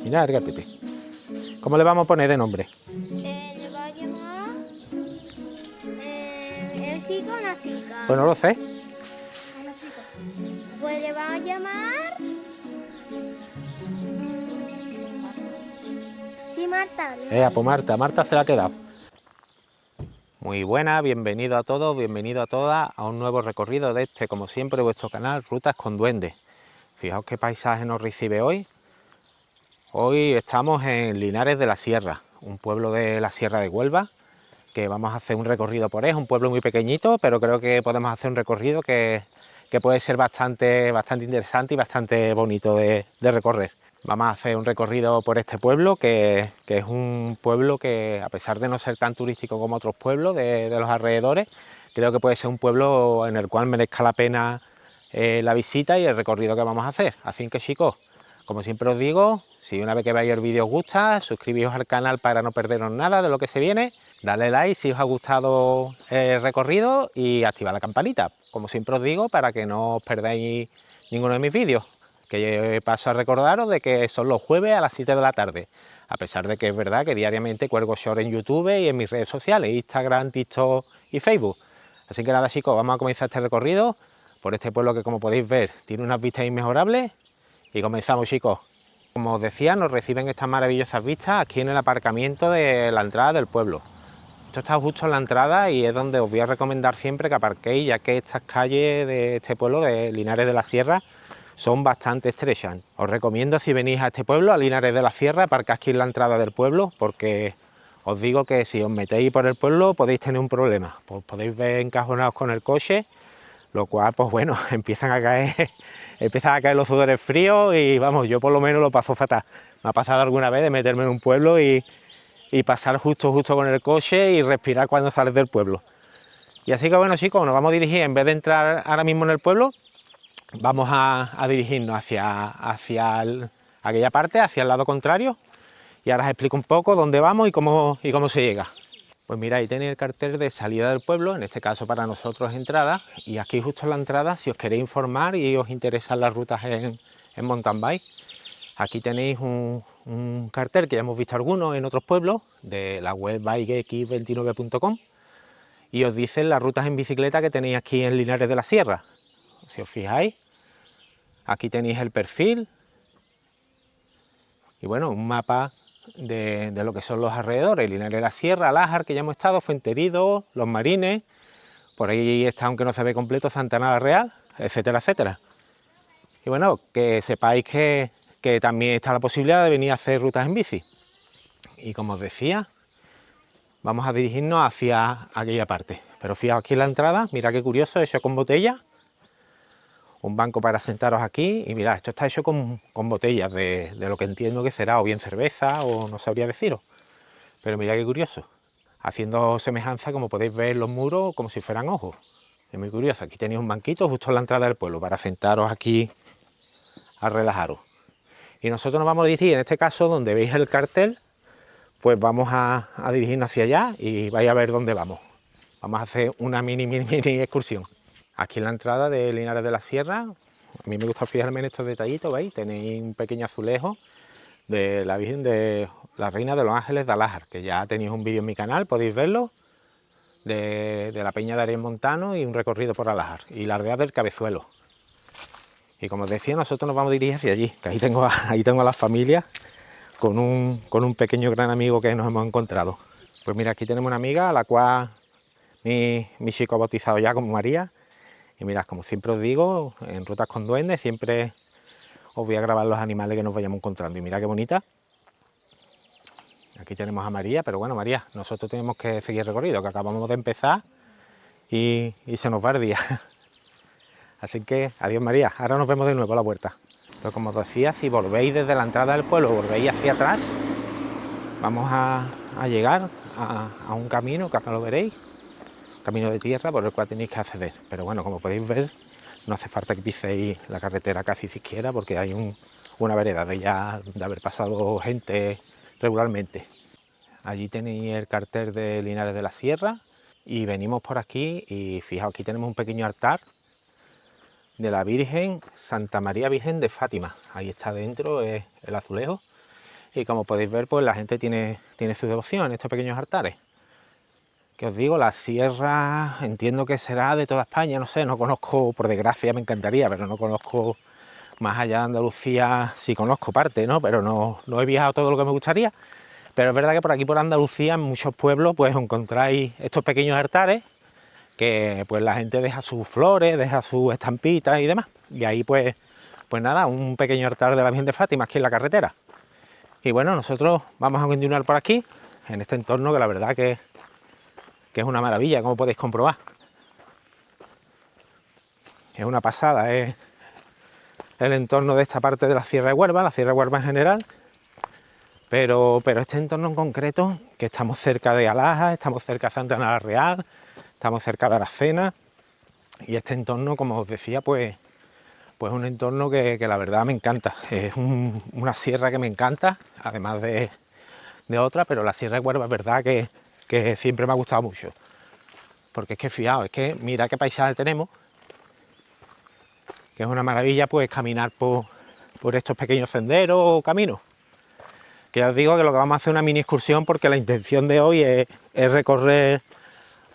Mira, el gatete. ¿Cómo le vamos a poner de nombre? Le va a llamar el chico o una chica. Pues no lo sé. Una chica. Pues le va a llamar. Sí, Marta. Pues Marta, Marta se la ha quedado. Muy buenas, bienvenido a todos, bienvenido a todas a un nuevo recorrido de este, como siempre, vuestro canal Rutas con Duendes. Fijaos qué paisaje nos recibe hoy. Hoy estamos en Linares de la Sierra, un pueblo de la Sierra de Huelva, que vamos a hacer un recorrido por él. Es un pueblo muy pequeñito, pero creo que podemos hacer un recorrido que puede ser bastante interesante y bastante bonito de recorrer. Vamos a hacer un recorrido por este pueblo, que es un pueblo que, a pesar de no ser tan turístico como otros pueblos de los alrededores, creo que puede ser un pueblo en el cual merezca la pena la visita y el recorrido que vamos a hacer. Así que, chicos, como siempre os digo, si una vez que veáis el vídeo os gusta, suscribíos al canal para no perderos nada de lo que se viene, dale like si os ha gustado el recorrido y activad la campanita, como siempre os digo, para que no os perdáis ninguno de mis vídeos, que paso a recordaros de que son los jueves a las 7 de la tarde, a pesar de que es verdad que diariamente cuelgo short en YouTube y en mis redes sociales, Instagram, TikTok y Facebook. Así que nada, chicos, vamos a comenzar este recorrido por este pueblo que, como podéis ver, tiene unas vistas inmejorables. Y comenzamos, chicos. Como os decía, nos reciben estas maravillosas vistas aquí en el aparcamiento de la entrada del pueblo. Esto está justo en la entrada y es donde os voy a recomendar siempre que aparquéis, ya que estas calles de este pueblo, de Linares de la Sierra, son bastante estrechas. Os recomiendo, si venís a este pueblo, a Linares de la Sierra, aparcad aquí en la entrada del pueblo, porque os digo que si os metéis por el pueblo podéis tener un problema. Pues podéis ver encajonados con el coche, lo cual, pues bueno, empiezan a caer los sudores fríos y vamos, yo por lo menos lo paso fatal. Me ha pasado alguna vez de meterme en un pueblo y pasar justo con el coche y respirar cuando sales del pueblo. Y así que bueno, chicos, nos vamos a dirigir, en vez de entrar ahora mismo en el pueblo, vamos a dirigirnos hacia aquella parte, hacia el lado contrario, y ahora os explico un poco dónde vamos y cómo se llega. Pues mira, ahí tenéis el cartel de salida del pueblo, en este caso para nosotros entrada, y aquí justo en la entrada, si os queréis informar y os interesan las rutas en mountain bike, aquí tenéis un cartel que ya hemos visto algunos en otros pueblos, de la web bikex29.com, y os dicen las rutas en bicicleta que tenéis aquí en Linares de la Sierra. Si os fijáis, aquí tenéis el perfil, y bueno, un mapa de lo que son los alrededores, Linares de la Sierra, Lájar, que ya hemos estado, Fuenterido, Los Marines, por ahí está, aunque no se ve completo, Santana la Real, etcétera, etcétera. Y bueno, que sepáis que también está la posibilidad de venir a hacer rutas en bici. Y como os decía, vamos a dirigirnos hacia aquella parte. Pero fijaos aquí en la entrada, mirad qué curioso, hecho con botella. Un banco para sentaros aquí y mirad, esto está hecho con botellas de lo que entiendo que será o bien cerveza o no sabría deciros. Pero mirad qué curioso, haciendo semejanza, como podéis ver, los muros como si fueran ojos. Es muy curioso, aquí tenéis un banquito justo en la entrada del pueblo para sentaros aquí a relajaros. Y nosotros nos vamos a dirigir, en este caso, donde veis el cartel, pues vamos a dirigirnos hacia allá y vais a ver dónde vamos. Vamos a hacer una mini excursión. Aquí en la entrada de Linares de la Sierra, a mí me gusta fijarme en estos detallitos, ¿veis? Tenéis un pequeño azulejo de la Virgen de la Reina de los Ángeles de Alájar, que ya tenéis un vídeo en mi canal, podéis verlo, de la Peña de Ariel Montano y un recorrido por Alájar, y la aldea del Cabezuelo. Y como os decía, nosotros nos vamos a dirigir hacia allí, que ahí tengo a la familia con un pequeño gran amigo que nos hemos encontrado. Pues mira, aquí tenemos una amiga a la cual mi chico ha bautizado ya como María. Y mirad, como siempre os digo, en Rutas con Duendes siempre os voy a grabar los animales que nos vayamos encontrando. Y mirad qué bonita. Aquí tenemos a María, pero bueno, María, nosotros tenemos que seguir el recorrido, que acabamos de empezar y se nos va el día. Así que adiós, María, ahora nos vemos de nuevo a la vuelta. Pero como os decía, si volvéis desde la entrada del pueblo, volvéis hacia atrás, vamos a llegar a un camino, que ahora lo veréis, camino de tierra por el cual tenéis que acceder. Pero bueno, como podéis ver, no hace falta que piséis la carretera casi siquiera, porque hay una vereda de haber pasado gente regularmente. Allí tenéis el cartel de Linares de la Sierra y venimos por aquí y fijaos, aquí tenemos un pequeño altar de la Virgen Santa María Virgen de Fátima. Ahí está dentro el azulejo. y como podéis ver, pues la gente tiene su devoción en estos pequeños altares. Que os digo, la sierra entiendo que será de toda España, no sé, no conozco, por desgracia me encantaría, pero no conozco más allá de Andalucía, sí conozco parte, ¿no? Pero no he viajado todo lo que me gustaría. Pero es verdad que por aquí, por Andalucía, en muchos pueblos, pues encontráis estos pequeños altares que pues la gente deja sus flores, deja sus estampitas y demás. Y ahí pues nada, un pequeño altar de la Virgen de Fátima aquí en la carretera. Y bueno, nosotros vamos a continuar por aquí, en este entorno que la verdad que es una maravilla, como podéis comprobar. Es una pasada, es el entorno de esta parte de la Sierra de Huelva, la Sierra de Huelva en general. Pero este entorno en concreto, que estamos cerca de Alaja, estamos cerca de Santa Ana la Real, estamos cerca de Aracena, y este entorno, como os decía, pues un entorno que la verdad me encanta. Es una sierra que me encanta, además de otra, pero la Sierra de Huelva es verdad que siempre me ha gustado mucho. Porque es que fijaos, es que mira qué paisaje tenemos, que es una maravilla pues caminar por estos pequeños senderos o caminos. Que ya os digo que lo que vamos a hacer es una mini excursión, porque la intención de hoy es recorrer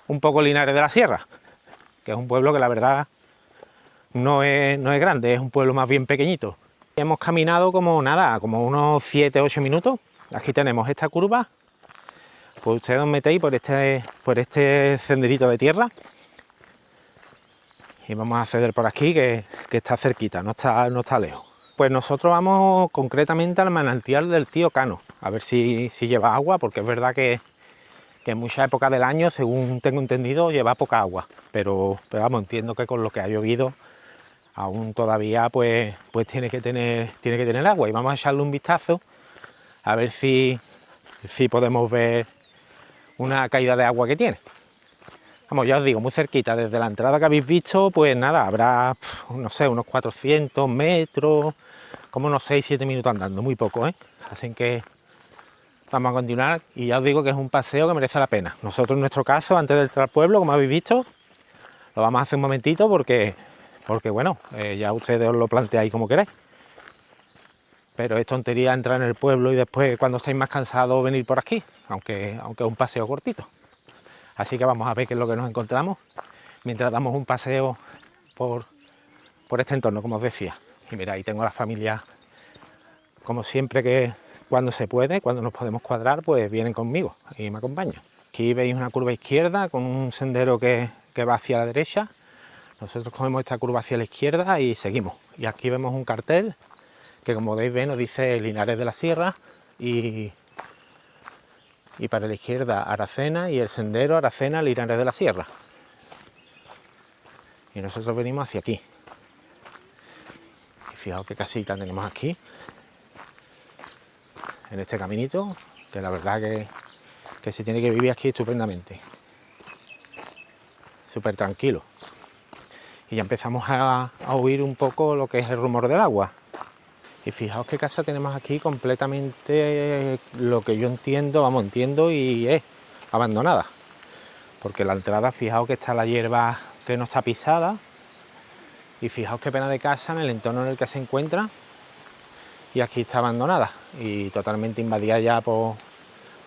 un poco Linares de la Sierra, que es un pueblo que la verdad no es grande, es un pueblo más bien pequeñito. Hemos caminado como unos 7-8 minutos. Aquí tenemos esta curva, pues ustedes os metéis por este senderito de tierra y vamos a acceder por aquí, que está cerquita, no está lejos. Pues nosotros vamos concretamente al manantial del Tío Cano, a ver si lleva agua, porque es verdad que en muchas épocas del año, según tengo entendido, lleva poca agua, pero vamos, entiendo que con lo que ha llovido aún todavía pues tiene que tener agua, y vamos a echarle un vistazo a ver si podemos ver una caída de agua que tiene. Vamos, ya os digo, muy cerquita, desde la entrada que habéis visto, pues nada, habrá, no sé, unos 400 metros, como unos 6-7 minutos andando, muy poco, ¿eh? Así que vamos a continuar, y ya os digo que es un paseo que merece la pena. Nosotros, en nuestro caso, antes de entrar al pueblo, como habéis visto, lo vamos a hacer un momentito porque bueno, ya ustedes os lo planteáis como queráis. Pero es tontería entrar en el pueblo y después, cuando estáis más cansados, venir por aquí, aunque es un paseo cortito. Así que vamos a ver qué es lo que nos encontramos mientras damos un paseo por este entorno, como os decía. Y mira, ahí tengo a la familia, como siempre, que cuando se puede, cuando nos podemos cuadrar, pues vienen conmigo y me acompañan. Aquí veis una curva izquierda con un sendero que va hacia la derecha. Nosotros cogemos esta curva hacia la izquierda y seguimos. Y aquí vemos un cartel que, como podéis ver, nos dice Linares de la Sierra, y para la izquierda Aracena, y el sendero Aracena Linares de la Sierra. Y nosotros venimos hacia aquí. Y fijaos qué casita tenemos aquí, en este caminito, que la verdad que se tiene que vivir aquí estupendamente. Súper tranquilo. Y ya empezamos a oír un poco lo que es el rumor del agua. Y fijaos qué casa tenemos aquí, completamente, lo que yo entiendo y es abandonada. Porque la entrada, fijaos que está la hierba que no está pisada, y fijaos qué pena de casa en el entorno en el que se encuentra, y aquí está abandonada y totalmente invadida ya por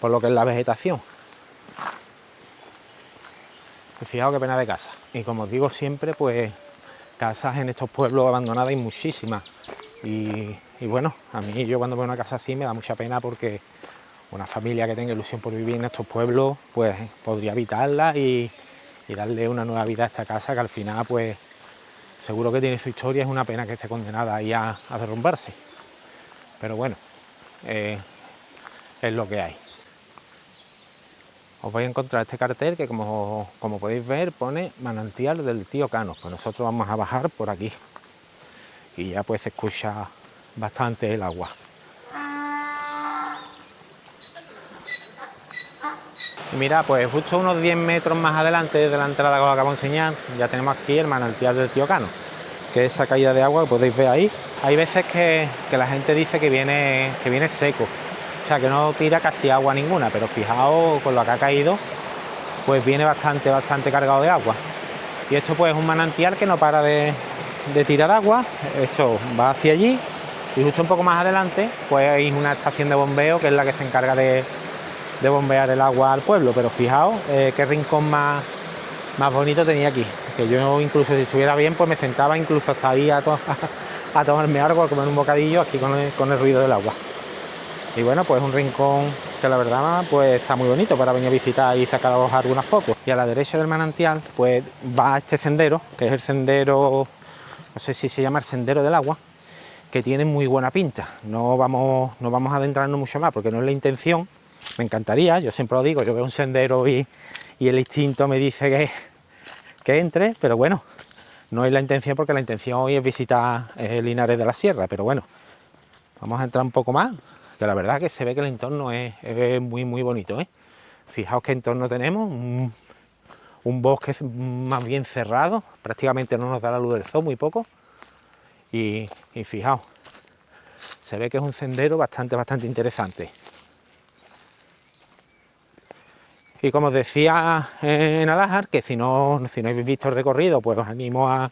lo que es la vegetación. Y fijaos qué pena de casa. Y como os digo siempre, pues casas en estos pueblos abandonadas hay muchísimas. Y bueno, a mí, yo cuando veo una casa así me da mucha pena, porque una familia que tenga ilusión por vivir en estos pueblos, pues podría habitarla y darle una nueva vida a esta casa, que al final pues seguro que tiene su historia. Es una pena que esté condenada ahí a derrumbarse, pero bueno, es lo que hay. Os vais a encontrar este cartel que, como podéis ver, pone manantial del Tío Cano. Pues nosotros vamos a bajar por aquí y ya pues se escucha bastante el agua. Y mira, pues justo unos 10 metros más adelante de la entrada que os acabo de enseñar, ya tenemos aquí el manantial del Tío Cano, que es esa caída de agua que podéis ver ahí. Hay veces que la gente dice que viene seco, o sea que no tira casi agua ninguna, pero fijaos con lo que ha caído, pues viene bastante cargado de agua. Y esto pues es un manantial que no para de tirar agua. Esto va hacia allí Y justo un poco más adelante pues hay una estación de bombeo que es la que se encarga de bombear el agua al pueblo, pero fijaos qué rincón más bonito tenía aquí, que yo incluso si estuviera bien pues me sentaba incluso hasta ahí a tomarme algo, a comer un bocadillo aquí con el ruido del agua. Y bueno, pues un rincón que la verdad pues está muy bonito para venir a visitar y sacaros algunas fotos. Y a la derecha del manantial pues va este sendero, que es el sendero, no sé si se llama el sendero del agua, que tiene muy buena pinta. No vamos a adentrarnos mucho más porque no es la intención. Me encantaría, yo siempre lo digo, yo veo un sendero y el instinto me dice que entre, pero bueno, no es la intención porque la intención hoy es visitar Linares de la Sierra, pero bueno, vamos a entrar un poco más, que la verdad que se ve que el entorno es muy bonito, ¿eh? Fijaos qué entorno tenemos, un bosque más bien cerrado, prácticamente no nos da la luz del sol, muy poco, y fijaos, se ve que es un sendero bastante interesante. Y como os decía en Alájar, que si no habéis visto el recorrido, pues os animo a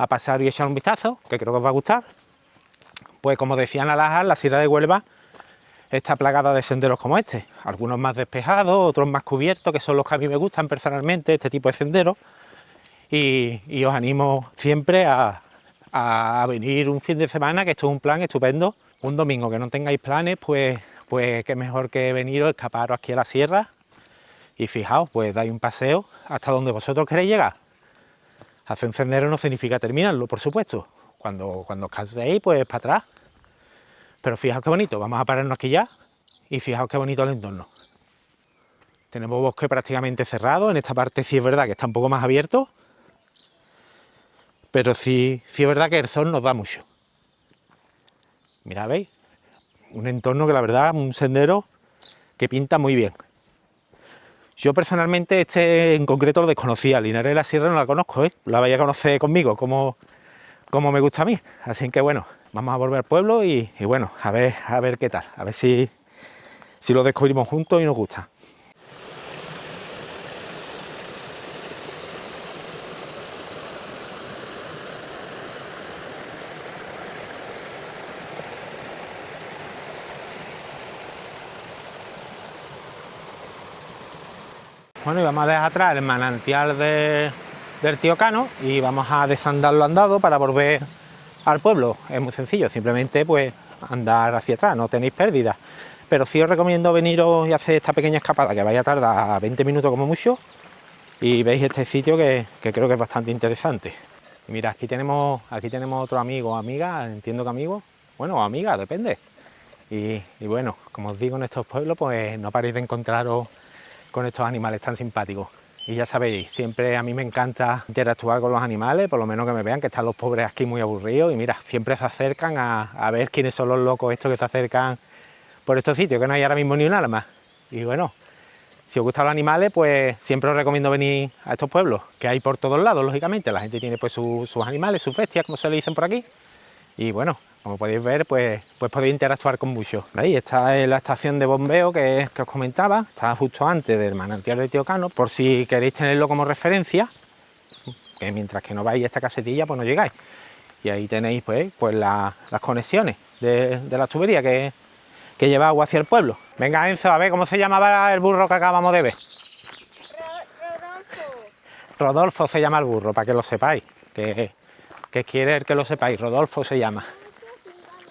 pasar y echar un vistazo, que creo que os va a gustar. Pues como decía en Alájar, la Sierra de Huelva está plagada de senderos como este, algunos más despejados, otros más cubiertos, que son los que a mí me gustan personalmente, este tipo de senderos, y os animo siempre a venir un fin de semana, que esto es un plan estupendo. Un domingo que no tengáis planes, pues qué mejor que veniros, escaparos aquí a la sierra, y fijaos, pues dais un paseo hasta donde vosotros queréis llegar. Hacer un sendero no significa terminarlo, por supuesto. Cuando os canséis, pues para atrás. Pero fijaos qué bonito, vamos a pararnos aquí ya y fijaos qué bonito el entorno. Tenemos bosque prácticamente cerrado, en esta parte sí es verdad que está un poco más abierto, pero sí es verdad que el sol nos da mucho. Mirad, ¿veis? Un entorno que la verdad, un sendero que pinta muy bien. Yo personalmente este en concreto lo desconocía, Linares de la Sierra no la conozco, ¿eh? La vais a conocer conmigo, como me gusta a mí. Así que bueno, vamos a volver al pueblo y bueno, a ver qué tal, a ver si lo descubrimos juntos y nos gusta. Bueno, y vamos a dejar atrás el manantial del Tío Cano y vamos a desandarlo andado para volver al pueblo. Es muy sencillo, simplemente pues andar hacia atrás, no tenéis pérdida. Pero sí os recomiendo veniros y hacer esta pequeña escapada, que vaya a tardar 20 minutos como mucho, y veis este sitio que creo que es bastante interesante. Y mira, aquí tenemos otro amigo o amiga, entiendo que amigo, bueno, o amiga, depende. Y bueno, como os digo, en estos pueblos pues no paréis de encontraros con estos animales tan simpáticos. Y ya sabéis, siempre a mí me encanta interactuar con los animales, por lo menos que me vean que están los pobres aquí muy aburridos, y mira, siempre se acercan a ver quiénes son los locos estos que se acercan por estos sitios, que no hay ahora mismo ni un alma. Y bueno, si os gustan los animales, pues siempre os recomiendo venir a estos pueblos, que hay por todos lados, lógicamente. La gente tiene pues sus animales, sus bestias, como se le dicen por aquí. Y bueno, como podéis ver, pues podéis interactuar con muchos. ¿Veis? Esta es la estación de bombeo que os comentaba, está justo antes del manantial de Tío Cano, por si queréis tenerlo como referencia, que mientras que no vais a esta casetilla, pues no llegáis. Y ahí tenéis pues las conexiones de la tubería que lleva agua hacia el pueblo. Venga, Enzo, a ver cómo se llamaba el burro que acabamos de ver. Rodolfo. Rodolfo se llama el burro, para que lo sepáis, que quiere que lo sepáis, Rodolfo se llama.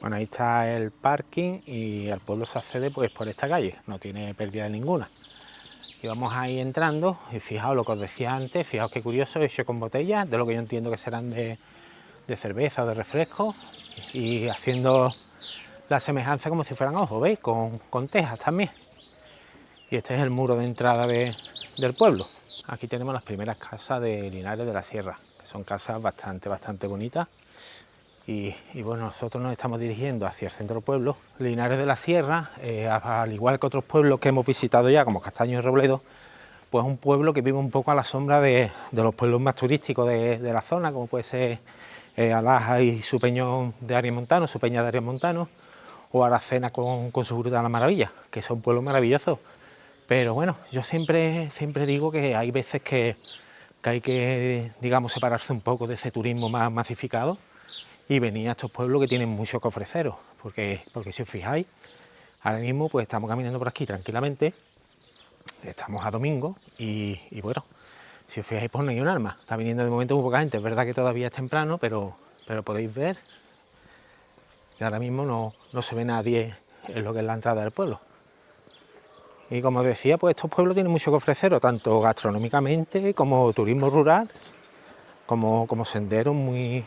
Bueno, ahí está el parking y al pueblo se accede pues por esta calle, no tiene pérdida ninguna. Y vamos ahí entrando y fijaos lo que os decía antes, fijaos qué curioso, hecho con botellas, de lo que yo entiendo que serán de cerveza o de refresco, y haciendo la semejanza como si fueran ojos, ¿veis? Con tejas también. Y este es el muro de entrada del pueblo. Aquí tenemos las primeras casas de Linares de la Sierra, que son casas bastante bonitas. Y bueno, nosotros nos estamos dirigiendo hacia el centro del pueblo. Linares de la Sierra, al igual que otros pueblos que hemos visitado ya, como Castaño y Robledo, pues un pueblo que vive un poco a la sombra de los pueblos más turísticos de la zona, como puede ser Alaja y su peñón de Arias Montano, su peña de Arias Montano, o Aracena con su Gruta de la Maravilla, que son pueblos maravillosos. Pero bueno, yo siempre digo que hay veces que hay que, digamos, separarse un poco de ese turismo más masificado y venir a estos pueblos que tienen mucho que ofreceros, porque si os fijáis, ahora mismo pues estamos caminando por aquí tranquilamente, estamos a domingo y bueno, si os fijáis pues no hay un alma, está viniendo de momento muy poca gente, es verdad que todavía es temprano, pero podéis ver que ahora mismo no se ve nadie en lo que es la entrada del pueblo. Y como decía, pues estos pueblos tienen mucho que ofreceros, tanto gastronómicamente como turismo rural, como senderos muy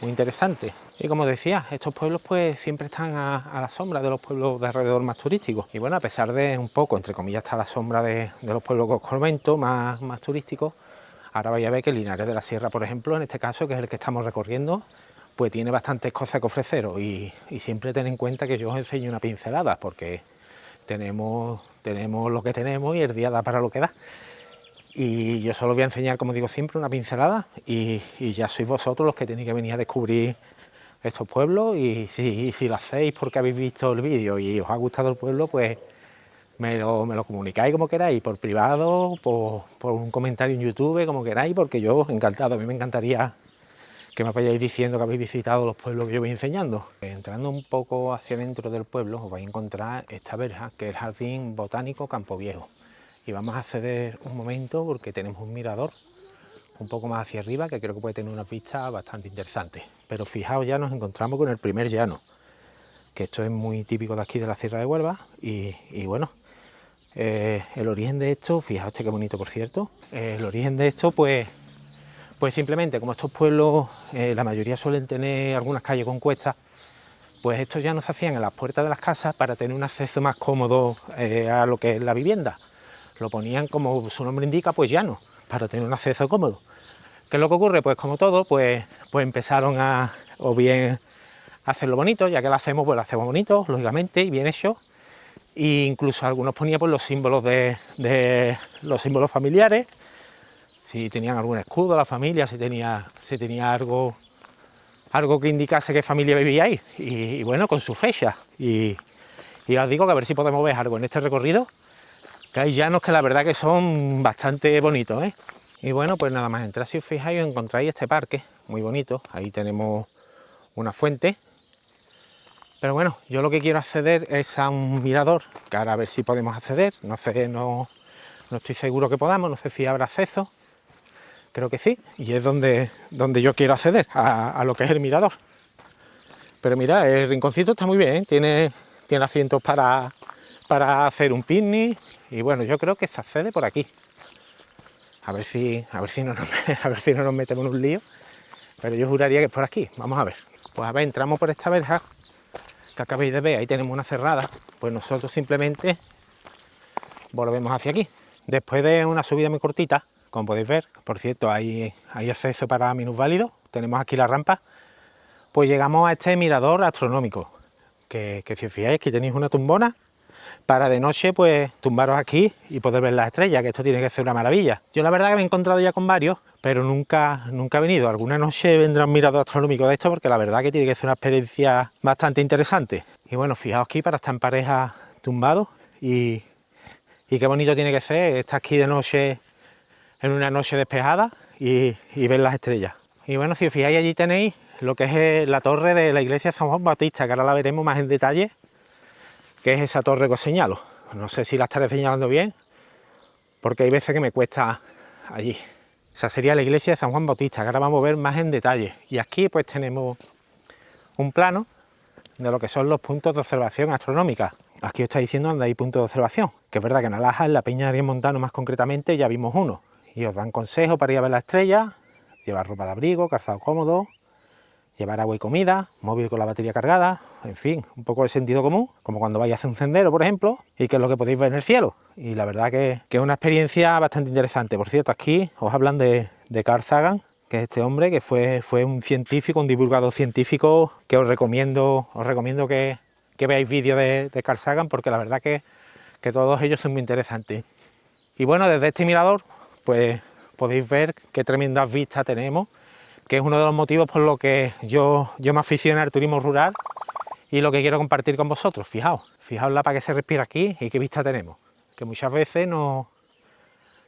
interesantes. Y como decía, estos pueblos pues siempre están a la sombra de los pueblos de alrededor más turísticos. Y bueno, a pesar de un poco, entre comillas, está a la sombra de los pueblos que os comento, más turísticos, ahora vais a ver que Linares de la Sierra, por ejemplo, en este caso, que es el que estamos recorriendo, pues tiene bastantes cosas que ofreceros. Y siempre ten en cuenta que yo os enseño una pincelada, porque tenemos lo que tenemos y el día da para lo que da. Y yo solo voy a enseñar, como digo siempre, una pincelada y ya sois vosotros los que tenéis que venir a descubrir estos pueblos. Y si lo hacéis porque habéis visto el vídeo y os ha gustado el pueblo, pues me lo comunicáis como queráis, por privado, por un comentario en YouTube, como queráis, porque yo encantado, a mí me encantaría que me vayáis diciendo que habéis visitado los pueblos que yo voy enseñando. Entrando un poco hacia dentro del pueblo os vais a encontrar esta verja, que es el Jardín Botánico Campo Viejo. Y vamos a acceder un momento porque tenemos un mirador un poco más hacia arriba que creo que puede tener una vista bastante interesante. Pero fijaos, ya nos encontramos con el primer llano, que esto es muy típico de aquí de la Sierra de Huelva y bueno, el origen de esto, fijaos qué bonito por cierto, el origen de esto pues simplemente como estos pueblos la mayoría suelen tener algunas calles con cuestas, pues estos llanos se hacían en las puertas de las casas para tener un acceso más cómodo a lo que es la vivienda. Lo ponían, como su nombre indica, pues llano, para tener un acceso cómodo. ¿Qué es lo que ocurre? Pues como todo, pues empezaron a, o bien a hacerlo bonito, ya que lo hacemos, pues lo hacemos bonito, lógicamente, y bien hecho. E incluso algunos ponían pues los símbolos de los símbolos familiares, si tenían algún escudo la familia, si tenía algo que indicase qué familia vivía ahí, y bueno, con su fecha. Y os digo que a ver si podemos ver algo en este recorrido, que hay llanos que la verdad que son bastante bonitos, ¿eh? Y bueno, pues nada más entrar, si os fijáis, os encontráis este parque muy bonito. Ahí tenemos una fuente, pero bueno, yo lo que quiero acceder es a un mirador, que ahora a ver si podemos acceder. No sé, no estoy seguro que podamos, no sé si habrá acceso, creo que sí, y es donde yo quiero acceder a lo que es el mirador. Pero mirad, el rinconcito está muy bien, ¿eh? tiene asientos para hacer un picnic. Y bueno, yo creo que se accede por aquí. A ver si no nos metemos en un lío. Pero yo juraría que es por aquí. Vamos a ver. Pues a ver, entramos por esta verja que acabáis de ver. Ahí tenemos una cerrada. Pues nosotros simplemente volvemos hacia aquí. Después de una subida muy cortita, como podéis ver, por cierto, hay acceso para minusválidos. Tenemos aquí la rampa. Pues llegamos a este mirador astronómico. Que si os fijáis, aquí tenéis una tumbona para de noche pues tumbaros aquí y poder ver las estrellas, que esto tiene que ser una maravilla. Yo la verdad que me he encontrado ya con varios, pero nunca he venido. Alguna noche vendrá un mirador astronómico de esto, porque la verdad que tiene que ser una experiencia bastante interesante. Y bueno, fijaos aquí para estar en pareja tumbados y qué bonito tiene que ser estar aquí de noche, en una noche despejada y ver las estrellas. Y bueno, si os fijáis, allí tenéis lo que es la torre de la iglesia de San Juan Bautista, que ahora la veremos más en detalle, que es esa torre que os señalo. No sé si la estaré señalando bien, porque hay veces que me cuesta allí. Esa sería la iglesia de San Juan Bautista, que ahora vamos a ver más en detalle. Y aquí pues tenemos un plano de lo que son los puntos de observación astronómica. Aquí os está diciendo dónde hay puntos de observación, que es verdad que en Alaja, en la Peña de Ariel Montano más concretamente, ya vimos uno. Y os dan consejos para ir a ver las estrellas, llevar ropa de abrigo, calzado cómodo, llevar agua y comida, móvil con la batería cargada, en fin, un poco de sentido común, como cuando vais a hacer un sendero, por ejemplo, y que es lo que podéis ver en el cielo. Y la verdad que es una experiencia bastante interesante. Por cierto, aquí os hablan de Carl Sagan, que es este hombre que fue un científico, un divulgador científico, que os recomiendo que veáis vídeos de Carl Sagan, porque la verdad que todos ellos son muy interesantes. Y bueno, desde este mirador, pues podéis ver qué tremendas vistas tenemos, que es uno de los motivos por los que yo me aficioné al turismo rural y lo que quiero compartir con vosotros. Fijaos la paz que se respira aquí y qué vista tenemos, que muchas veces nos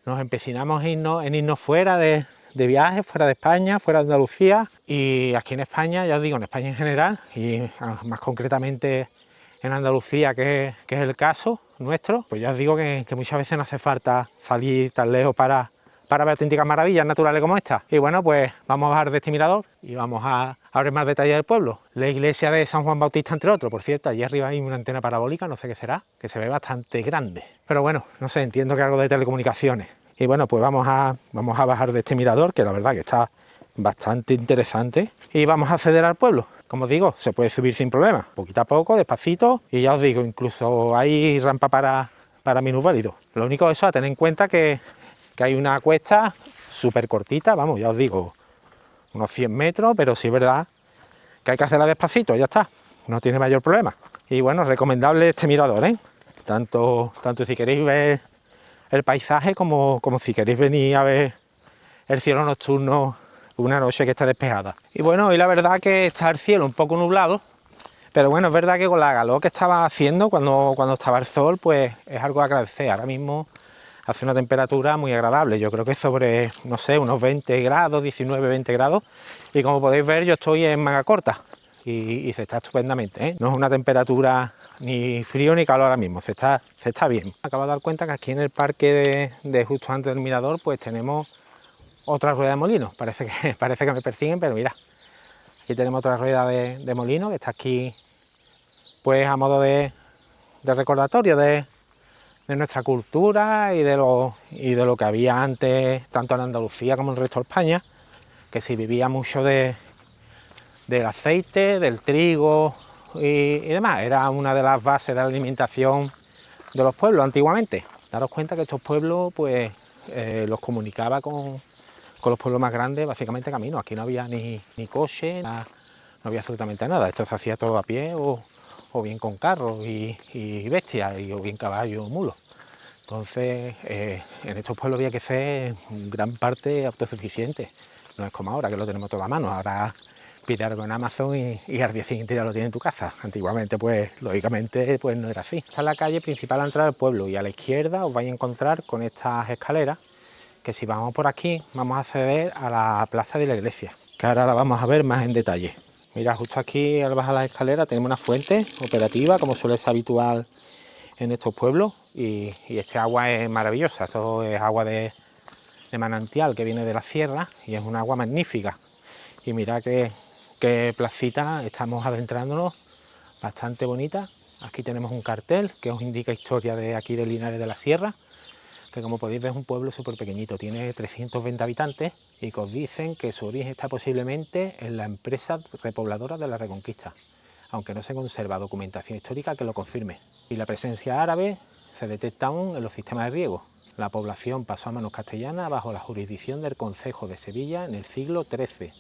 empecinamos en irnos fuera de de viaje fuera de España, fuera de Andalucía, y aquí en España, ya os digo, en España en general, y más concretamente en Andalucía, que es el caso nuestro, pues ya os digo que muchas veces no hace falta salir tan lejos para ver auténticas maravillas naturales como esta. Y bueno, pues vamos a bajar de este mirador y vamos a ver más detalles del pueblo. La iglesia de San Juan Bautista, entre otros. Por cierto, allí arriba hay una antena parabólica, no sé qué será, que se ve bastante grande. Pero bueno, no sé, entiendo que algo de telecomunicaciones. Y bueno, pues vamos a bajar de este mirador, que la verdad que está bastante interesante, y vamos a acceder al pueblo. Como os digo, se puede subir sin problema, poquito a poco, despacito, y ya os digo, incluso hay rampa para minusválidos. Lo único eso, a tener en cuenta que hay una cuesta súper cortita, vamos, ya os digo, unos 100 metros, pero sí es verdad que hay que hacerla despacito, ya está, no tiene mayor problema. Y bueno, recomendable este mirador, ¿eh? Tanto si queréis ver el paisaje como si queréis venir a ver el cielo nocturno una noche que esté despejada. Y bueno, hoy la verdad que está el cielo un poco nublado, pero bueno, es verdad que con la calor que estaba haciendo cuando estaba el sol, pues es algo a agradecer. Ahora mismo hace una temperatura muy agradable, yo creo que es sobre, no sé, unos 20 grados, 19, 20 grados, y como podéis ver yo estoy en manga corta y se está estupendamente, ¿eh? No es una temperatura ni frío ni calor ahora mismo, se está bien. Acabo de dar cuenta que aquí en el parque de justo antes del mirador pues tenemos otra rueda de molino, parece que me persiguen, pero mira, aquí tenemos otra rueda de molino que está aquí pues a modo de recordatorio de nuestra cultura y de lo que había antes, tanto en Andalucía como en el resto de España, que se vivía mucho del aceite, del trigo y demás. Era una de las bases de la alimentación de los pueblos antiguamente. Daros cuenta que estos pueblos pues los comunicaba con los pueblos más grandes básicamente camino. Aquí no había ni coche, no había absolutamente nada. Esto se hacía todo a pie o bien con carros y bestias, o bien caballos o mulos. Entonces, en estos pueblos había que ser en gran parte autosuficiente. No es como ahora, que lo tenemos todo a mano. Ahora pide algo en Amazon y al día siguiente ya lo tienes en tu casa. Antiguamente, pues, lógicamente, pues no era así. Esta es la calle principal a entrar al pueblo y a la izquierda os vais a encontrar con estas escaleras, que si vamos por aquí, vamos a acceder a la plaza de la iglesia, que ahora la vamos a ver más en detalle. Mira, justo aquí al bajar las escaleras tenemos una fuente operativa, como suele ser habitual en estos pueblos, y este agua es maravillosa. Esto es agua de manantial que viene de la sierra y es un agua magnífica. Y mira qué placita estamos adentrándonos, bastante bonita. Aquí tenemos un cartel que os indica historia de aquí de Linares de la Sierra, que como podéis ver es un pueblo súper pequeñito, tiene 320 habitantes y que os dicen que su origen está posiblemente en la empresa repobladora de la Reconquista, aunque no se conserva documentación histórica que lo confirme. Y la presencia árabe se detecta aún en los sistemas de riego. La población pasó a manos castellanas bajo la jurisdicción del Concejo de Sevilla en el siglo XIII.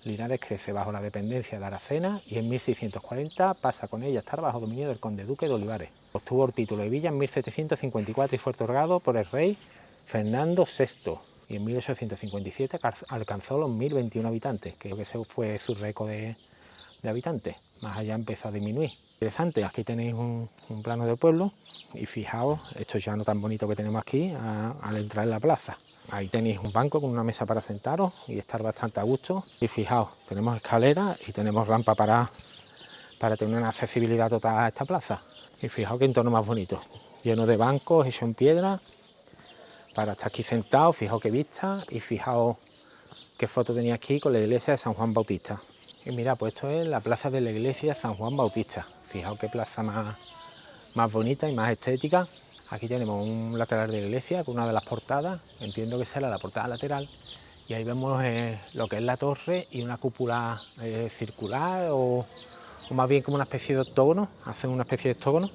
Linares crece bajo la dependencia de Aracena y en 1640 pasa con ella a estar bajo dominio del conde duque de Olivares. Obtuvo el título de villa en 1754 y fue otorgado por el rey Fernando VI. Y en 1857 alcanzó los 1021 habitantes, que creo que ese fue su récord de habitantes. Más allá empezó a disminuir. Interesante, aquí tenéis un plano del pueblo y fijaos, esto ya no tan bonito que tenemos aquí al entrar en la plaza. Ahí tenéis un banco con una mesa para sentaros y estar bastante a gusto. Y fijaos, tenemos escaleras y tenemos rampa para tener una accesibilidad total a esta plaza. Y fijaos qué entorno más bonito, lleno de bancos hechos en piedra para estar aquí sentados. Fijaos qué vista y fijaos qué foto tenía aquí con la iglesia de San Juan Bautista. Y mira, pues esto es la plaza de la iglesia de San Juan Bautista. Fijaos qué plaza más bonita y más estética. Aquí tenemos un lateral de la iglesia con una de las portadas, entiendo que será la portada lateral, y ahí vemos lo que es la torre y una cúpula circular o más bien como una especie de octógono, hacen una especie de octógono.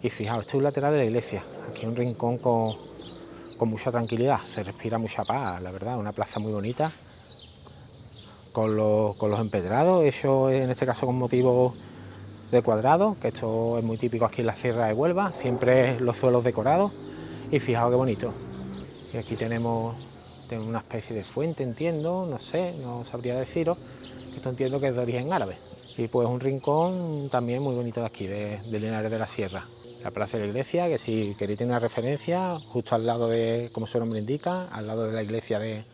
Y fijaos, este es un lateral de la iglesia, aquí un rincón con mucha tranquilidad, se respira mucha paz, la verdad, una plaza muy bonita, con los empedrados, hechos en este caso con motivos de cuadrado, que esto es muy típico aquí en la Sierra de Huelva, siempre los suelos decorados, y fijaos qué bonito. Y aquí tenemos una especie de fuente, entiendo, no sé, no sabría deciros, esto entiendo que es de origen árabe. Y pues un rincón también muy bonito de aquí, de Linares de la Sierra. La plaza de la iglesia, que si queréis tener una referencia, justo al lado de, como su nombre indica, al lado de la iglesia de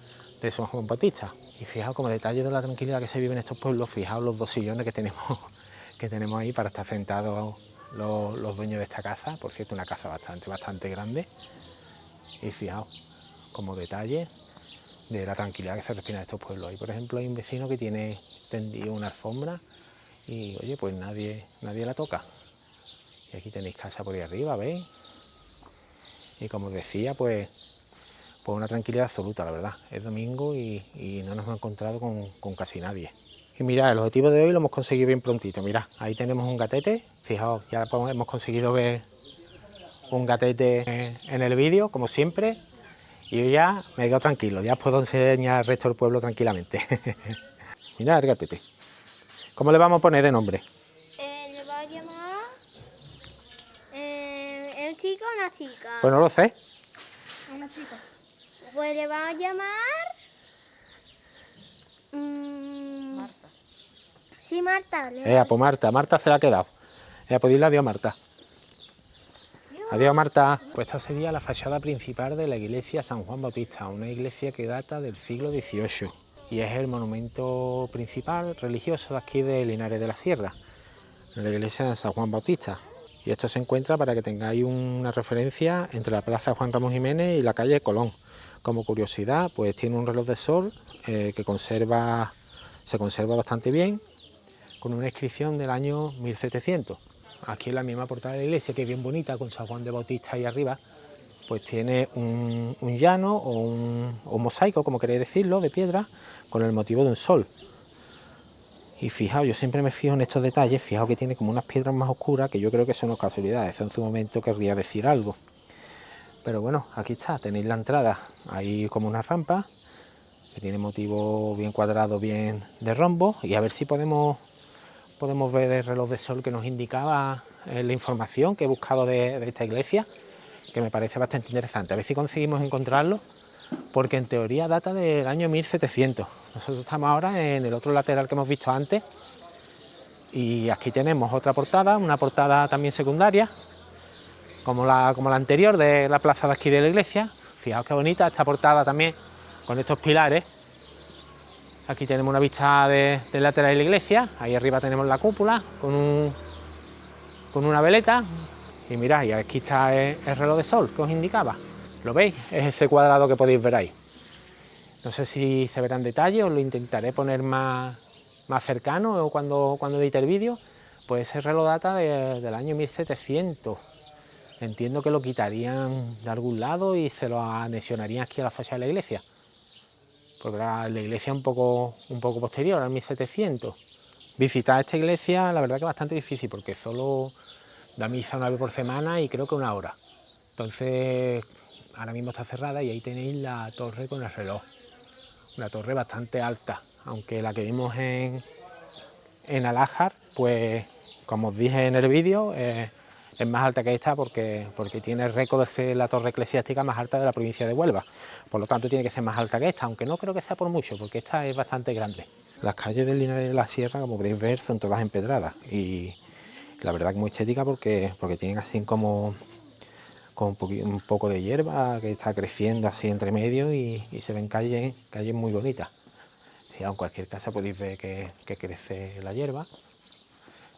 de San Juan Bautista. Y fijaos como detalle de la tranquilidad que se vive en estos pueblos, fijaos los dos sillones que tenemos ahí para estar sentados los dueños de esta casa. Por cierto, una casa bastante grande. Y fijaos como detalle de la tranquilidad que se respira en estos pueblos. Ahí, por ejemplo, hay un vecino que tiene tendido una alfombra y, oye, pues nadie la toca. Y aquí tenéis casa por ahí arriba, ¿veis? Y como os decía, pues una tranquilidad absoluta, la verdad. Es domingo y no nos hemos encontrado con casi nadie. Y mirad, el objetivo de hoy lo hemos conseguido bien prontito. Mirad, ahí tenemos un gatete. Fijaos, ya hemos conseguido ver un gatete en el vídeo, como siempre. Y yo ya me quedo tranquilo, ya puedo enseñar al resto del pueblo tranquilamente. Mirad el gatete. ¿Cómo le vamos a poner de nombre? Le va a llamar el chico o una chica. Pues no lo sé. Una chica. Pues le va a llamar Marta. Sí, Marta. Pues Marta se la ha quedado. Pues dile adiós, Marta. Adiós, Marta. Pues esta sería la fachada principal de la iglesia San Juan Bautista, una iglesia que data del siglo XVIII y es el monumento principal religioso de aquí de Linares de la Sierra, la iglesia de San Juan Bautista. Y esto se encuentra, para que tengáis una referencia, entre la plaza Juan Ramón Jiménez y la calle Colón. Como curiosidad, pues tiene un reloj de sol que se conserva bastante bien, con una inscripción del año 1700. Aquí en la misma portada de la iglesia, que es bien bonita, con San Juan de Bautista ahí arriba, pues tiene un llano o un mosaico, como queréis decirlo, de piedra, con el motivo de un sol. Y fijaos, yo siempre me fijo en estos detalles, fijaos que tiene como unas piedras más oscuras, que yo creo que son no casualidades, eso en su momento querría decir algo. Pero bueno, aquí está, tenéis la entrada, ahí como una rampa, que tiene motivo bien cuadrado, bien de rombo, y a ver si podemos ver el reloj de sol que nos indicaba la información que he buscado de esta iglesia, que me parece bastante interesante. A ver si conseguimos encontrarlo, porque en teoría data del año 1700. Nosotros estamos ahora en el otro lateral que hemos visto antes, y aquí tenemos otra portada, una portada también secundaria, como la anterior de la plaza de aquí de la iglesia. Fijaos qué bonita esta portada también, con estos pilares. Aquí tenemos una vista del lateral de la iglesia, ahí arriba tenemos la cúpula con una veleta, y mirad, y aquí está el reloj de sol que os indicaba. ¿Lo veis? Es ese cuadrado que podéis ver ahí. No sé si se verá en detalle, os lo intentaré poner más cercano o cuando edite el vídeo. Pues ese reloj data del año 1700. Entiendo que lo quitarían de algún lado y se lo anexionarían aquí a la fachada de la iglesia, porque la iglesia es un poco posterior, al 1700. Visitar esta iglesia, la verdad que es bastante difícil, porque solo da misa una vez por semana y creo que una hora. Entonces, ahora mismo está cerrada y ahí tenéis la torre con el reloj. Una torre bastante alta, aunque la que vimos en Alájar, pues como os dije en el vídeo, es más alta que esta porque tiene el récord de ser la torre eclesiástica más alta de la provincia de Huelva. Por lo tanto tiene que ser más alta que esta, aunque no creo que sea por mucho, porque esta es bastante grande. Las calles del Linares de la Sierra, como podéis ver, son todas empedradas y la verdad que muy estética porque tienen así como con un poco de hierba que está creciendo así entre medio y se ven calles muy bonitas. Si en cualquier casa podéis ver que crece la hierba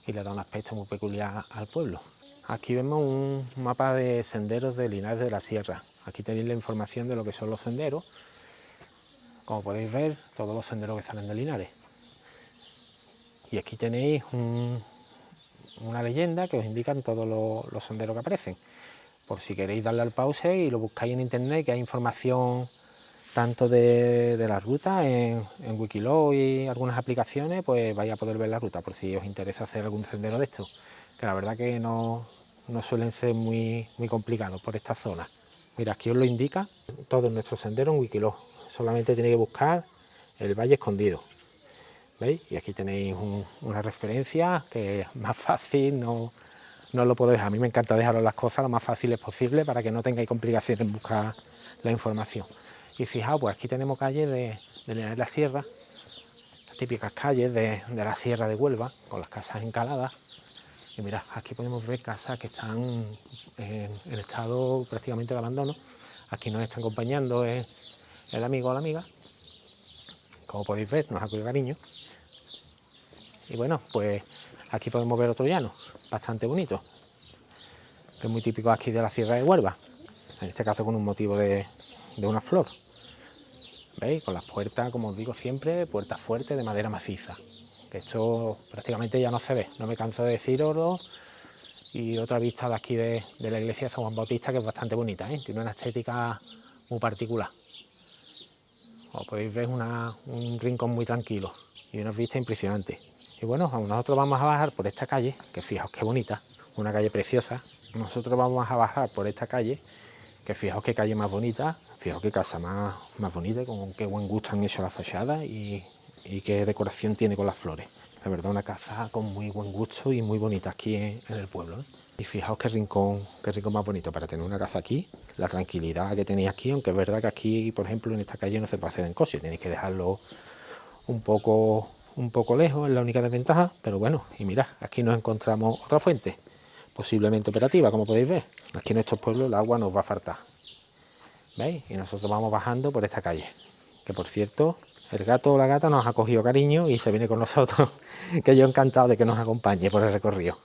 y le da un aspecto muy peculiar al pueblo. Aquí vemos un mapa de senderos de Linares de la Sierra. Aquí tenéis la información de lo que son los senderos. Como podéis ver, todos los senderos que salen de Linares. Y aquí tenéis una leyenda que os indican todos los senderos que aparecen. Por si queréis darle al pause y lo buscáis en internet, que hay información tanto de la ruta en Wikiloc y algunas aplicaciones, pues vais a poder ver la ruta por si os interesa hacer algún sendero de estos, que la verdad que no suelen ser muy complicados por esta zona. Mira, aquí os lo indica todo nuestro sendero en Wikiloc, solamente tenéis que buscar el Valle Escondido. ¿Veis? Y aquí tenéis una referencia que es más fácil, no lo puedo dejar. A mí me encanta dejaros las cosas lo más fáciles posible para que no tengáis complicaciones en buscar la información. Y fijaos, pues aquí tenemos calles de Linares de la Sierra, las típicas calles de la Sierra de Huelva, con las casas encaladas. Y mirad, aquí podemos ver casas que están en estado prácticamente de abandono. Aquí nos está acompañando el amigo o la amiga. como podéis ver, nos ha cogido cariño. Y bueno, pues aquí podemos ver otro llano, bastante bonito, que es muy típico aquí de la Sierra de Huelva, en este caso con un motivo de una flor. ¿Veis? Con las puertas, como os digo siempre, puertas fuertes de madera maciza, que esto prácticamente ya no se ve, no me canso de deciroslo. Y otra vista de aquí de la iglesia de San Juan Bautista, que es bastante bonita, ¿eh? Tiene una estética muy particular. Como podéis ver, un rincón muy tranquilo y unas vistas impresionantes. Y bueno, nosotros vamos a bajar por esta calle, que fijaos qué bonita, una calle preciosa. Nosotros vamos a bajar por esta calle, que fijaos qué calle más bonita, fijaos qué casa más bonita, con qué buen gusto han hecho la fachada y qué decoración tiene con las flores. La verdad, una casa con muy buen gusto y muy bonita aquí en el pueblo, ¿eh? Y fijaos qué rincón más bonito para tener una casa aquí, la tranquilidad que tenéis aquí, aunque es verdad que aquí, por ejemplo, en esta calle no se puede hacer en coche, tenéis que dejarlo un poco lejos, es la única desventaja, pero bueno, y mirad, aquí nos encontramos otra fuente, posiblemente operativa, como podéis ver. Aquí en estos pueblos el agua nos va a faltar, ¿veis? Y nosotros vamos bajando por esta calle, que por cierto, el gato o la gata nos ha cogido cariño y se viene con nosotros, que yo encantado de que nos acompañe por el recorrido.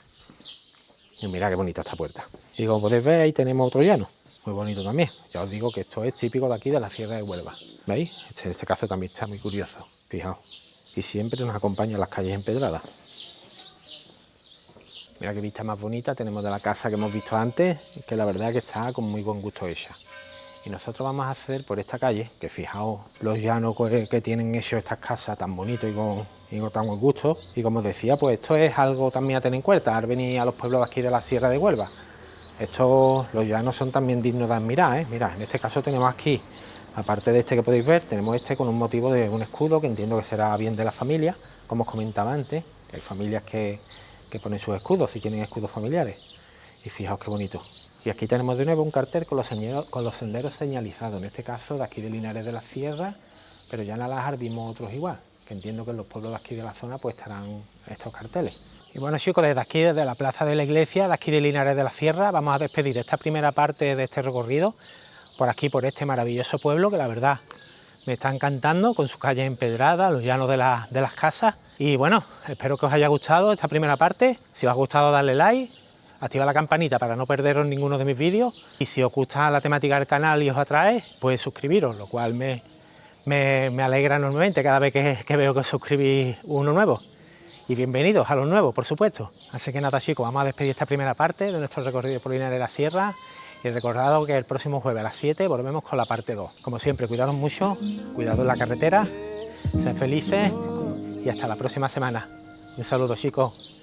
Y mirad qué bonita esta puerta. Y como podéis ver, ahí tenemos otro llano, muy bonito también. Ya os digo que esto es típico de aquí de la Sierra de Huelva. ¿Veis? En este caso también está muy curioso, fijaos. Y siempre nos acompañan las calles empedradas. Mira qué vista más bonita tenemos de la casa que hemos visto antes, que la verdad es que está con muy buen gusto hecha. Y nosotros vamos a acceder por esta calle, que fijaos los llanos que tienen hechos estas casas tan bonitos y con tan buen gusto. Y como os decía, pues esto es algo también a tener en cuenta al venir a los pueblos de aquí de la Sierra de Huelva. Los llanos son también dignos de admirar, ¿eh? Mirad, en este caso tenemos aquí, aparte de este que podéis ver, tenemos este con un motivo de un escudo, que entiendo que será bien de la familia, como os comentaba antes. Hay familias que ponen sus escudos, si tienen escudos familiares. Y fijaos qué bonito. Y aquí tenemos de nuevo un cartel con los senderos señalizados, en este caso de aquí de Linares de la Sierra, pero ya en Alájar vimos otros igual, que entiendo que en los pueblos de aquí de la zona pues estarán estos carteles. Y bueno, chicos, desde aquí, desde la plaza de la iglesia, de aquí de Linares de la Sierra, vamos a despedir esta primera parte de este recorrido, por aquí, por este maravilloso pueblo, que la verdad me está encantando, con sus calles empedradas, los llanos de las casas. Y bueno, espero que os haya gustado esta primera parte. Si os ha gustado, darle like, activa la campanita para no perderos ninguno de mis vídeos, y si os gusta la temática del canal y os atrae, pues suscribiros, lo cual me alegra enormemente cada vez que veo que os suscribís uno nuevo. Y bienvenidos a los nuevos, por supuesto. Así que nada, chicos, vamos a despedir esta primera parte de nuestro recorrido por Linares de la Sierra, y recordad que el próximo jueves a las 7 volvemos con la parte 2. Como siempre, cuidaros mucho, cuidado en la carretera, sed felices y hasta la próxima semana. Un saludo, chicos.